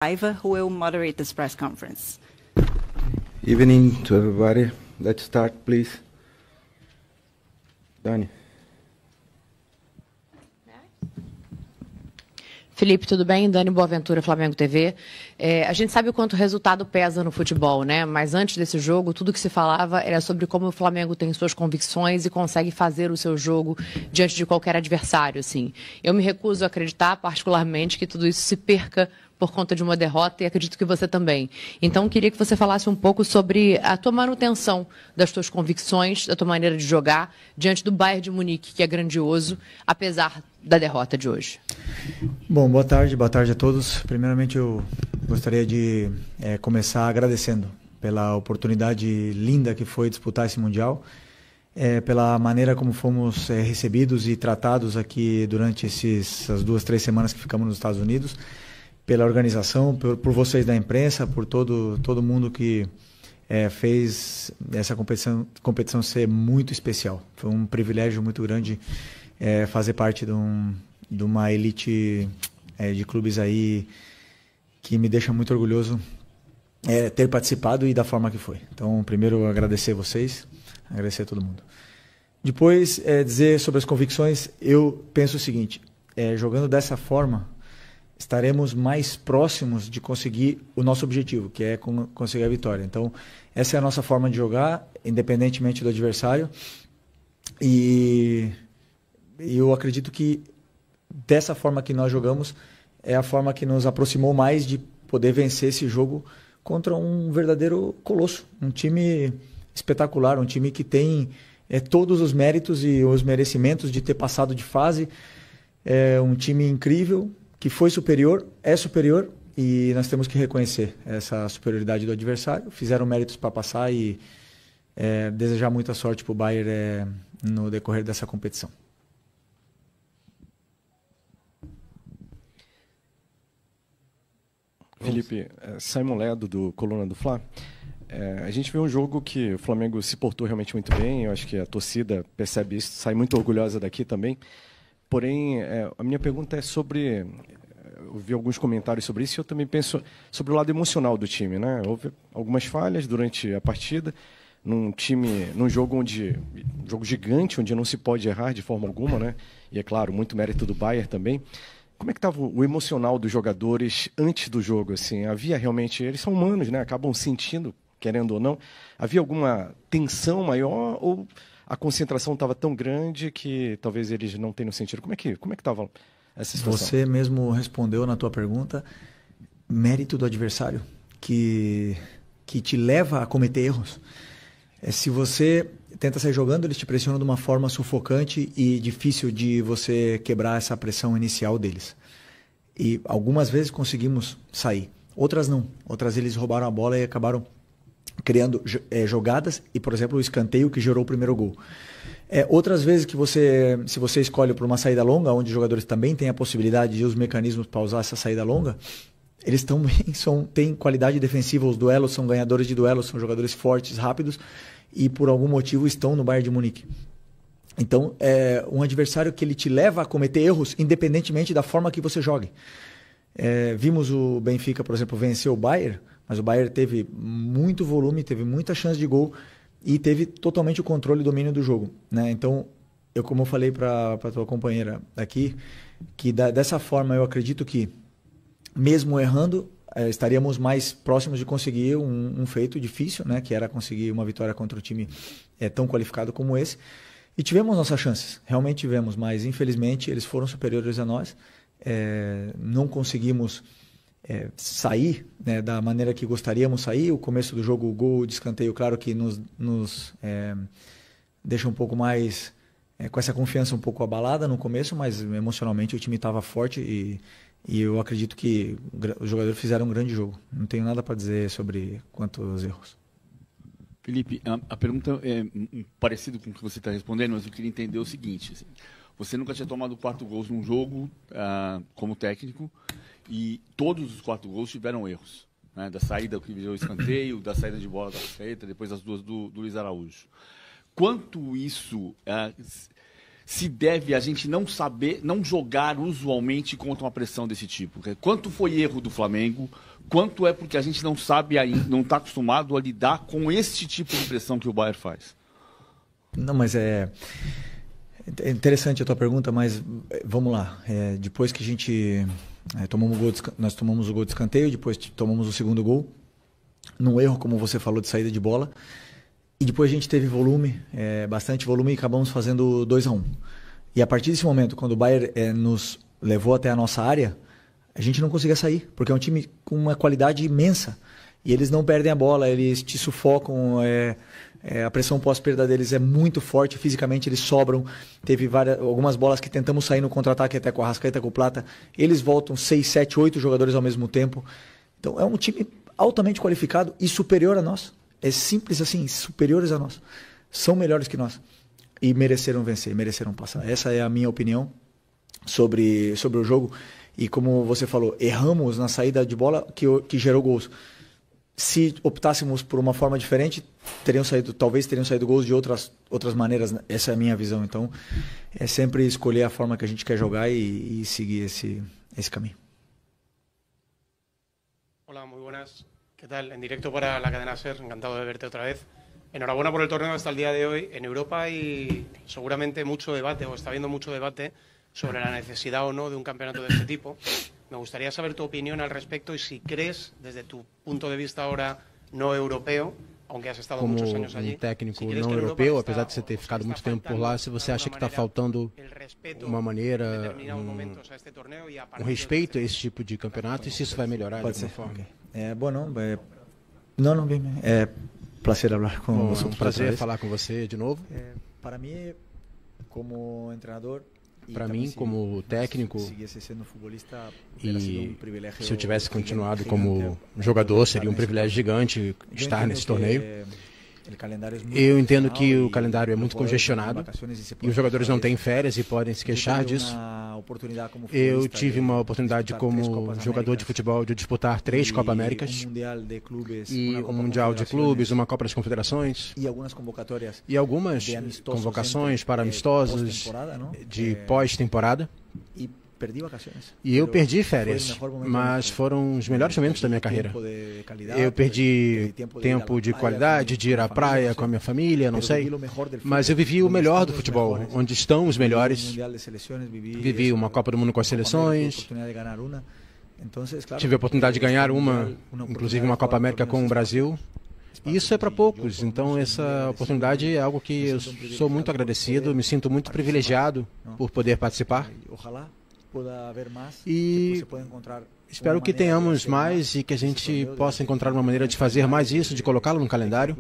Paiva, who will moderate this press conference. Evening to everybody. Let's start, please. Dani. Felipe, tudo bem? Dani Boaventura, Flamengo TV. A gente sabe o quanto o resultado pesa no futebol, né? Mas antes desse jogo, tudo que se falava era sobre como o Flamengo tem suas convicções e consegue fazer o seu jogo diante de qualquer adversário, assim. Eu me recuso a acreditar, particularmente, que tudo isso se perca por conta de uma derrota, e acredito que você também. Então, queria que você falasse um pouco sobre a tua manutenção das tuas convicções, da tua maneira de jogar, diante do Bayern de Munique, que é grandioso, apesar da derrota de hoje. Bom, boa tarde a todos. Primeiramente, eu gostaria de começar agradecendo pela oportunidade linda que foi disputar esse Mundial, pela maneira como fomos recebidos e tratados aqui durante essas 2-3 semanas que ficamos nos Estados Unidos, pela organização, por vocês da imprensa, por todo mundo que fez essa competição ser muito especial. Foi um privilégio muito grande fazer parte de uma elite de clubes aí que me deixa muito orgulhoso ter participado e da forma que foi. Então, primeiro, agradecer vocês, agradecer a todo mundo. Depois, dizer sobre as convicções, eu penso o seguinte, jogando dessa forma, estaremos mais próximos de conseguir o nosso objetivo, que é conseguir a vitória. Então, essa é a nossa forma de jogar, independentemente do adversário. E eu acredito que dessa forma que nós jogamos é a forma que nos aproximou mais de poder vencer esse jogo contra um verdadeiro colosso, um time espetacular, um time que tem todos os méritos e os merecimentos de ter passado de fase, um time incrível, que foi superior, é superior, e nós temos que reconhecer essa superioridade do adversário. Fizeram méritos para passar e desejar muita sorte para o Bayern no decorrer dessa competição. Felipe, Simon Ledo, do Coluna do Fla. A gente vê um jogo que o Flamengo se portou realmente muito bem, eu acho que a torcida percebe isso, sai muito orgulhosa daqui também. Porém, a minha pergunta é sobre... Eu vi alguns comentários sobre isso e eu também penso sobre o lado emocional do time, né? Houve algumas falhas durante a partida, num jogo gigante, onde não se pode errar de forma alguma, né? E é claro, muito mérito do Bayern também. Como é que estava o emocional dos jogadores antes do jogo? Assim, havia realmente... Eles são humanos, né? Acabam sentindo, querendo ou não. Havia alguma tensão maior ou... A concentração estava tão grande que talvez eles não tenham sentido. Como é que estava essa situação? Você mesmo respondeu na tua pergunta, mérito do adversário, que te leva a cometer erros. Se você tenta sair jogando, eles te pressionam de uma forma sufocante e difícil de você quebrar essa pressão inicial deles. E algumas vezes conseguimos sair, outras não. Outras eles roubaram a bola e acabaram criando jogadas e, por exemplo, o escanteio que gerou o primeiro gol. Outras vezes que se você escolhe por uma saída longa, onde os jogadores também têm a possibilidade de os mecanismos para usar essa saída longa, eles também têm qualidade defensiva, os duelos são ganhadores de duelos, são jogadores fortes, rápidos e por algum motivo estão no Bayern de Munique. Então, é um adversário que ele te leva a cometer erros independentemente da forma que você jogue. Vimos o Benfica, por exemplo, vencer o Bayern, mas o Bayern teve muito volume, teve muita chance de gol e teve totalmente o controle e domínio do jogo, né? Então, como eu falei para a tua companheira aqui, que dessa forma eu acredito que, mesmo errando, estaríamos mais próximos de conseguir um feito difícil, né? Que era conseguir uma vitória contra um time tão qualificado como esse. E tivemos nossas chances, realmente tivemos, mas infelizmente eles foram superiores a nós. Não conseguimos sair, né, da maneira que gostaríamos sair. O começo do jogo, o gol de escanteio, claro que nos deixa um pouco mais com essa confiança um pouco abalada no começo, mas emocionalmente o time estava forte e eu acredito que os jogadores fizeram um grande jogo. Não tenho nada para dizer sobre quantos erros. Felipe, a pergunta é parecida com o que você está respondendo, mas eu queria entender o seguinte. Assim, você nunca tinha tomado 4 gols num jogo como técnico e todos os 4 gols tiveram erros. Né? Da saída que virou escanteio, da saída de bola da Arrascaeta, depois as duas do Luiz Araújo. Quanto isso se deve a gente não saber, não jogar usualmente contra uma pressão desse tipo? Quanto foi erro do Flamengo? quanto é porque a gente não sabe ainda, não está acostumado a lidar com esse tipo de pressão que o Bayern faz? Não, mas é interessante a tua pergunta, mas vamos lá. Depois que a gente nós tomamos o gol de escanteio, depois tomamos o segundo gol, num erro, como você falou, de saída de bola, e depois a gente teve volume, bastante volume, e acabamos fazendo 2-1. E a partir desse momento, quando o Bayern nos levou até a nossa área, a gente não conseguia sair, porque é um time com uma qualidade imensa. E eles não perdem a bola, eles te sufocam, a pressão pós-perda deles é muito forte, fisicamente eles sobram. Teve algumas bolas que tentamos sair no contra-ataque, até com a Arrascaeta, com o Plata. Eles voltam 6, 7, 8 jogadores ao mesmo tempo. Então é um time altamente qualificado e superior a nós. É simples assim, superiores a nós. São melhores que nós. E mereceram vencer, mereceram passar. Essa é a minha opinião sobre o jogo. E como você falou, erramos na saída de bola que gerou gols. Se optássemos por uma forma diferente, talvez teriam saído gols de outras maneiras. Essa é a minha visão. Então, é sempre escolher a forma que a gente quer jogar e seguir esse caminho. Hola, muy buenas. ¿Qué tal? En directo para la cadena SER, encantado de verte otra vez. Enhorabuena por el torneo hasta el día de hoy. En Europa hay seguramente mucho debate, o está habiendo mucho debate, sobre la necesidad o no de un campeonato de este tipo. Me gustaría saber tu opinión al respecto y si crees, desde tu punto de vista ahora no europeo, aunque has estado muchos años allí, técnico não europeu, apesar de você ter ficado muito tempo por lá, se você acha que está faltando uma maneira, respeito a esse tipo de campeonato e se isso vai melhorar de alguma forma. Não, bem. É prazer falar com você. É um prazer falar com você de novo. Para mim, como treinador, para mim, como técnico, e se eu tivesse continuado como jogador, seria um privilégio gigante estar nesse torneio. Eu entendo que o calendário é muito congestionado e os jogadores não têm férias e podem se queixar disso. Eu tive uma oportunidade como jogador de futebol de disputar 3 Copa Américas e um Mundial de Clubes, uma Copa das Confederações e algumas convocações para amistosos de pós-temporada. E eu perdi férias, mas foram os melhores momentos da minha carreira. Eu perdi tempo de qualidade, de ir à praia com a minha família, não sei. Mas eu vivi o melhor do futebol, onde estão os melhores. Vivi uma Copa do Mundo com as seleções. Tive a oportunidade de ganhar inclusive uma Copa América com o Brasil. E isso é para poucos, então essa oportunidade é algo que eu sou muito agradecido, me sinto muito privilegiado por poder participar. E espero que tenhamos mais e que a gente possa encontrar uma maneira de fazer mais isso, de colocá-lo no calendário,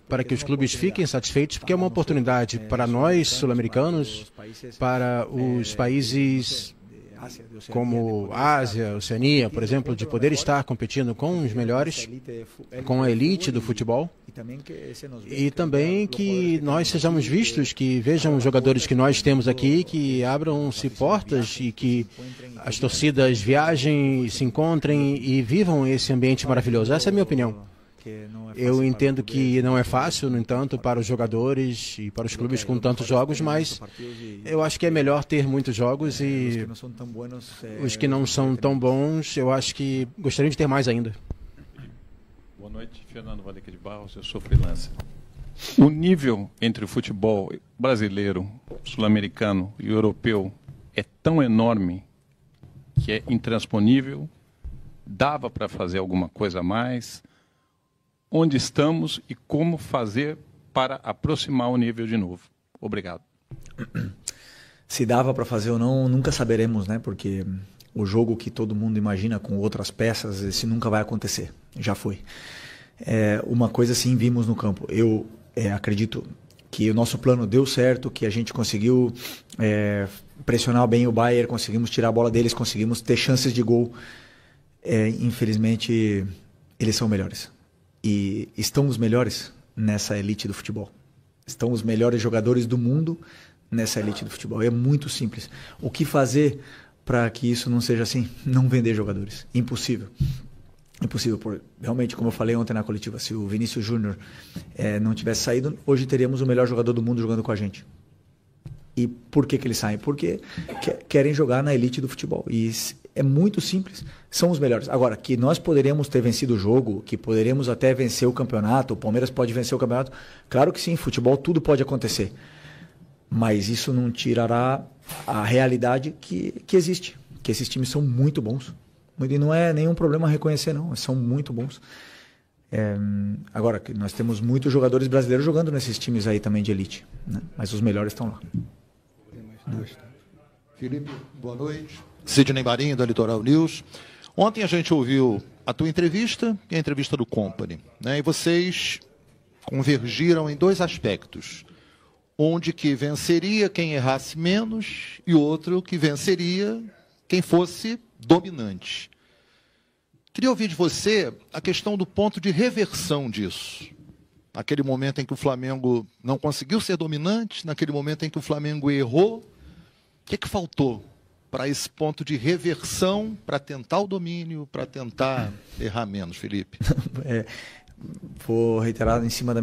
para que os clubes fiquem satisfeitos, porque é uma oportunidade para nós, sul-americanos, para os países como Ásia, Oceania, por exemplo, de poder estar competindo com os melhores, com a elite do futebol, e também que nós sejamos vistos, que vejam os jogadores que nós temos aqui, que abram-se portas e que as torcidas viajem, se encontrem e vivam esse ambiente maravilhoso. Essa é a minha opinião. Eu entendo que não é fácil, no entanto, para os jogadores e para os clubes com tantos jogos, mas eu acho que é melhor ter muitos jogos e os que não são tão bons, eu acho que gostariam de ter mais ainda. Boa noite, Fernando Valeca de Barros, eu sou freelancer. O nível entre o futebol brasileiro, sul-americano e europeu é tão enorme que é intransponível, dava para fazer alguma coisa a mais. Onde estamos e como fazer para aproximar o nível de novo. Obrigado. Se dava para fazer ou não, nunca saberemos, né? Porque o jogo que todo mundo imagina com outras peças, esse nunca vai acontecer. Já foi. Uma coisa sim vimos no campo. Eu acredito que o nosso plano deu certo, que a gente conseguiu pressionar bem o Bayern, conseguimos tirar a bola deles, conseguimos ter chances de gol. Infelizmente, eles são melhores. E estão os melhores nessa elite do futebol. Estão os melhores jogadores do mundo nessa elite do futebol. É muito simples. O que fazer para que isso não seja assim? Não vender jogadores. Impossível. Impossível. Realmente, como eu falei ontem na coletiva, se o Vinícius Júnior não tivesse saído, hoje teríamos o melhor jogador do mundo jogando com a gente. E por que eles saem? Porque querem jogar na elite do futebol. E é muito simples, são os melhores. Agora, que nós poderíamos ter vencido o jogo, que poderíamos até vencer o campeonato, o Palmeiras pode vencer o campeonato, claro que sim, futebol tudo pode acontecer. Mas isso não tirará a realidade que existe, que esses times são muito bons. E não é nenhum problema reconhecer, não, são muito bons. Agora, nós temos muitos jogadores brasileiros jogando nesses times aí também de elite, né? Mas os melhores estão lá. Felipe, boa noite. Sidney Marinho, da Litoral News. Ontem a gente ouviu a tua entrevista e a entrevista do Company, né? E vocês convergiram em dois aspectos. Onde que venceria quem errasse menos e outro que venceria quem fosse dominante. Queria ouvir de você a questão do ponto de reversão disso. Naquele momento em que o Flamengo não conseguiu ser dominante, naquele momento em que o Flamengo errou, o que faltou para esse ponto de reversão, para tentar o domínio, para tentar errar menos, Felipe? Vou reiterar em cima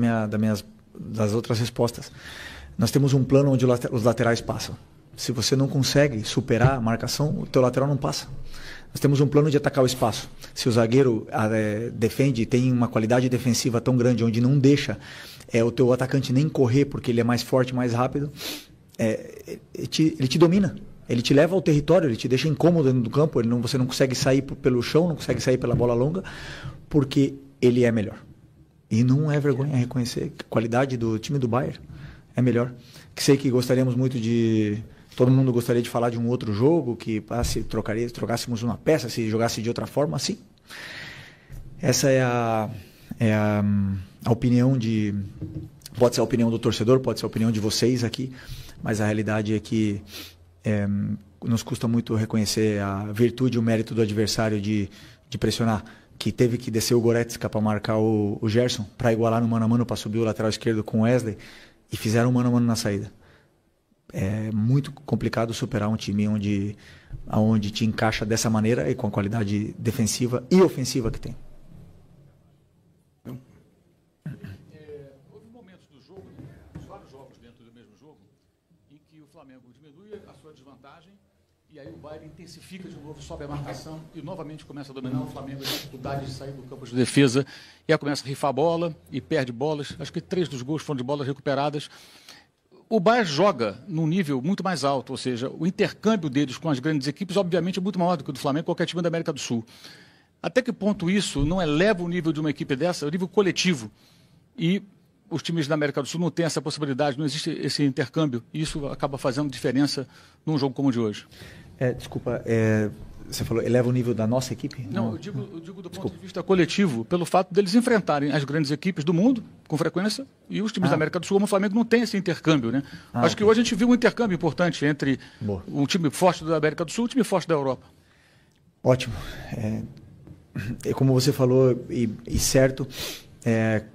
das outras respostas. Nós temos um plano onde os laterais passam. Se você não consegue superar a marcação, o teu lateral não passa. Nós temos um plano de atacar o espaço. Se o zagueiro defende, tem uma qualidade defensiva tão grande, onde não deixa o teu atacante nem correr, porque ele é mais forte, mais rápido, ele te domina. Ele te leva ao território, ele te deixa incômodo dentro do campo, você não consegue sair pelo chão, não consegue sair pela bola longa, porque ele é melhor. E não é vergonha reconhecer a qualidade do time do Bayern. É melhor. Sei que gostaríamos muito de... Todo mundo gostaria de falar de um outro jogo, que se trocássemos uma peça, se jogasse de outra forma, sim. Essa é a opinião de... Pode ser a opinião do torcedor, pode ser a opinião de vocês aqui, mas a realidade é que nos custa muito reconhecer a virtude e o mérito do adversário de pressionar, que teve que descer o Goretzka para marcar o Gerson, para igualar no mano a mano, para subir o lateral esquerdo com o Wesley, e fizeram mano a mano na saída. É muito complicado superar um time onde te encaixa dessa maneira e com a qualidade defensiva e ofensiva que tem. Houve momentos do jogo, vários jogos dentro do mesmo jogo, em que o Flamengo diminui a sua desvantagem e aí o Bayern intensifica de novo, sobe a marcação e novamente começa a dominar. O Flamengo tem dificuldade de sair do campo de defesa e aí começa a rifar a bola e perde bolas. Acho que 3 dos gols foram de bolas recuperadas. O Bayern joga num nível muito mais alto, ou seja, o intercâmbio deles com as grandes equipes, obviamente, é muito maior do que o do Flamengo, qualquer time da América do Sul. Até que ponto isso não eleva o nível de uma equipe dessa, o nível coletivo, e os times da América do Sul não têm essa possibilidade, não existe esse intercâmbio, e isso acaba fazendo diferença num jogo como o de hoje. Desculpa, você falou, eleva o nível da nossa equipe? Não, eu digo do ponto de vista coletivo, pelo fato deles enfrentarem as grandes equipes do mundo, com frequência, e os times da América do Sul, como o Flamengo, não tem esse intercâmbio, né? Acho que hoje a gente viu um intercâmbio importante entre um time forte da América do Sul e um time forte da Europa. Ótimo. Como você falou, e certo,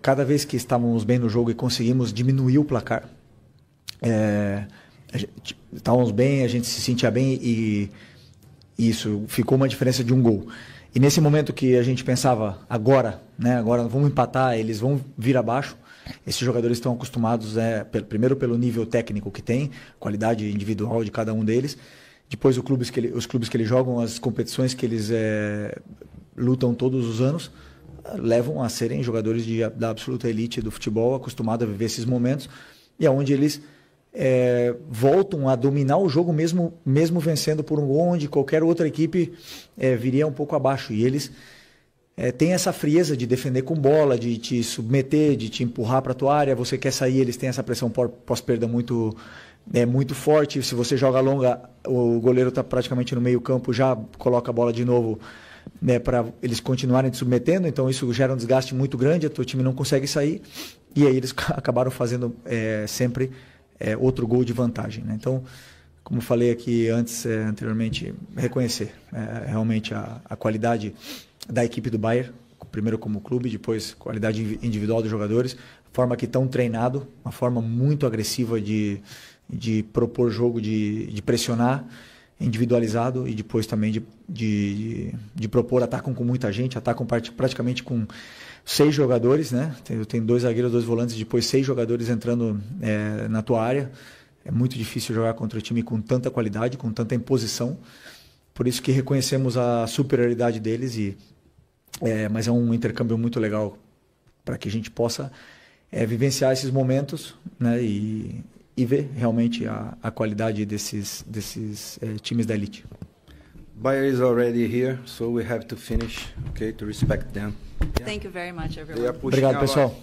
cada vez que estávamos bem no jogo e conseguimos diminuir o placar, estávamos bem, a gente se sentia bem e isso ficou uma diferença de um gol. E nesse momento que a gente pensava, agora vamos empatar, eles vão vir abaixo, esses jogadores estão acostumados, primeiro pelo nível técnico que tem, qualidade individual de cada um deles, depois os clubes que eles jogam, as competições que eles lutam todos os anos, levam a serem jogadores da absoluta elite do futebol, acostumados a viver esses momentos, e aonde eles voltam a dominar o jogo mesmo vencendo por um gol, onde qualquer outra equipe viria um pouco abaixo. E eles têm essa frieza de defender com bola, de te submeter, de te empurrar para a tua área. Você quer sair, eles têm essa pressão pós-perda muito forte. Se você joga longa, o goleiro está praticamente no meio campo, já coloca a bola de novo para eles continuarem te submetendo. Então isso gera um desgaste muito grande, o teu time não consegue sair. E aí eles acabaram fazendo sempre... outro gol de vantagem, né? Então, como falei aqui anteriormente, reconhecer realmente a qualidade da equipe do Bayern, primeiro como clube, depois qualidade individual dos jogadores, a forma que estão treinados, uma forma muito agressiva de propor jogo, de pressionar, individualizado, e depois também de propor, atacam com muita gente, atacam praticamente com 6 jogadores, né? Tem 2 zagueiros, 2 volantes, depois 6 jogadores entrando na tua área. É muito difícil jogar contra um time com tanta qualidade, com tanta imposição. Por isso que reconhecemos a superioridade deles, mas é um intercâmbio muito legal para que a gente possa vivenciar esses momentos, né, e ver realmente a qualidade desses times da elite. Bayer is already here, so we have to finish, okay, to respect them. Thank you very much, everyone. Obrigado, pessoal.